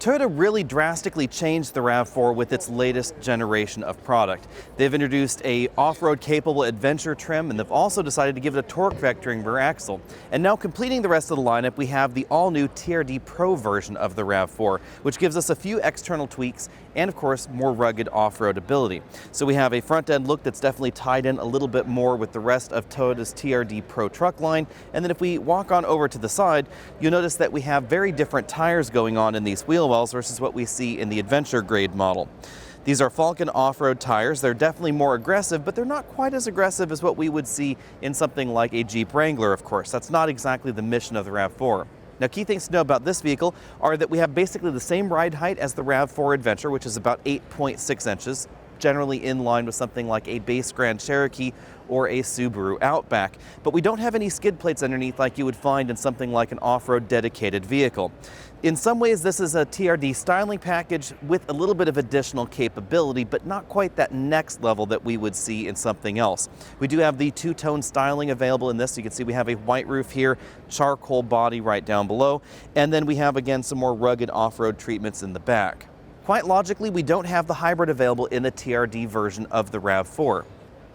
Toyota really drastically changed the RAV4 with its latest generation of product. They've introduced a off-road capable adventure trim, and they've also decided to give it a torque vectoring rear axle. And now completing the rest of the lineup, we have the all-new TRD Pro version of the RAV4, which gives us a few external tweaks and of course more rugged off-road ability. So we have a front end look that's definitely tied in a little bit more with the rest of Toyota's TRD Pro truck line. And then if we walk on over to the side, you'll notice that we have very different tires going on in these wheel wells versus what we see in the adventure grade model. These are Falcon off-road tires. They're definitely more aggressive, but they're not quite as aggressive as what we would see in something like a Jeep Wrangler, of course. That's not exactly the mission of the RAV4. Now, key things to know about this vehicle are that we have basically the same ride height as the RAV4 Adventure, which is about 8.6 inches, generally in line with something like a base Grand Cherokee or a Subaru Outback. But we don't have any skid plates underneath like you would find in something like an off-road dedicated vehicle. In some ways, this is a TRD styling package with a little bit of additional capability, but not quite that next level that we would see in something else. We do have the two-tone styling available in this. You can see we have a white roof here, charcoal body right down below, and then we have, again, some more rugged off-road treatments in the back. Quite logically, we don't have the hybrid available in the TRD version of the RAV4.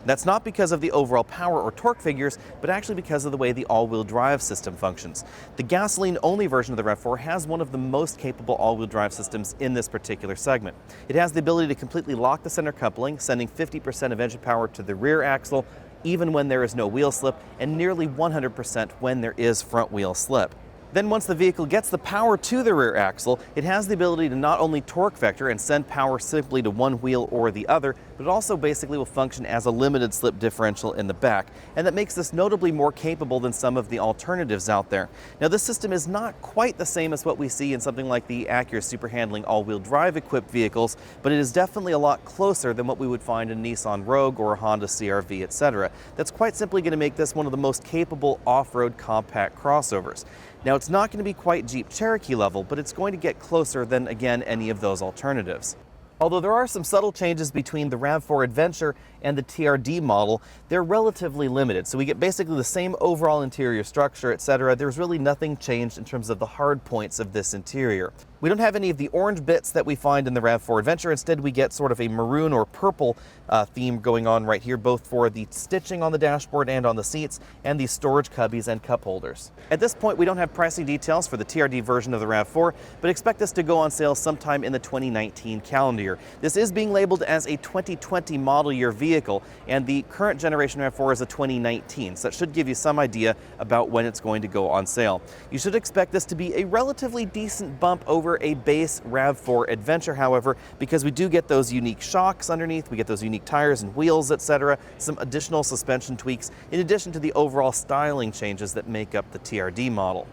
That's not because of the overall power or torque figures, but actually because of the way the all-wheel drive system functions. The gasoline-only version of the RAV4 has one of the most capable all-wheel drive systems in this particular segment. It has the ability to completely lock the center coupling, sending 50% of engine power to the rear axle, even when there is no wheel slip, and nearly 100% when there is front wheel slip. Then once the vehicle gets the power to the rear axle, it has the ability to not only torque vector and send power simply to one wheel or the other, but it also basically will function as a limited slip differential in the back. And that makes this notably more capable than some of the alternatives out there. Now, this system is not quite the same as what we see in something like the Acura super handling all-wheel drive equipped vehicles, but it is definitely a lot closer than what we would find in Nissan Rogue or a Honda CR-V, etc. That's quite simply going to make this one of the most capable off-road compact crossovers. Now, it's not going to be quite Jeep Cherokee level, but it's going to get closer than, again, any of those alternatives. Although there are some subtle changes between the RAV4 Adventure and the TRD model, they're relatively limited. So we get basically the same overall interior structure, etc. There's really nothing changed in terms of the hard points of this interior. We don't have any of the orange bits that we find in the RAV4 Adventure. Instead, we get sort of a maroon or purple theme going on right here, both for the stitching on the dashboard and on the seats, and the storage cubbies and cup holders. At this point, we don't have pricing details for the TRD version of the RAV4, but expect this to go on sale sometime in the 2019 calendar year. This is being labeled as a 2020 model year vehicle, and the current generation RAV4 is a 2019, so that should give you some idea about when it's going to go on sale. You should expect this to be a relatively decent bump over a base RAV4 Adventure, however, because we do get those unique shocks underneath, we get those unique tires and wheels, etc., some additional suspension tweaks, in addition to the overall styling changes that make up the TRD model.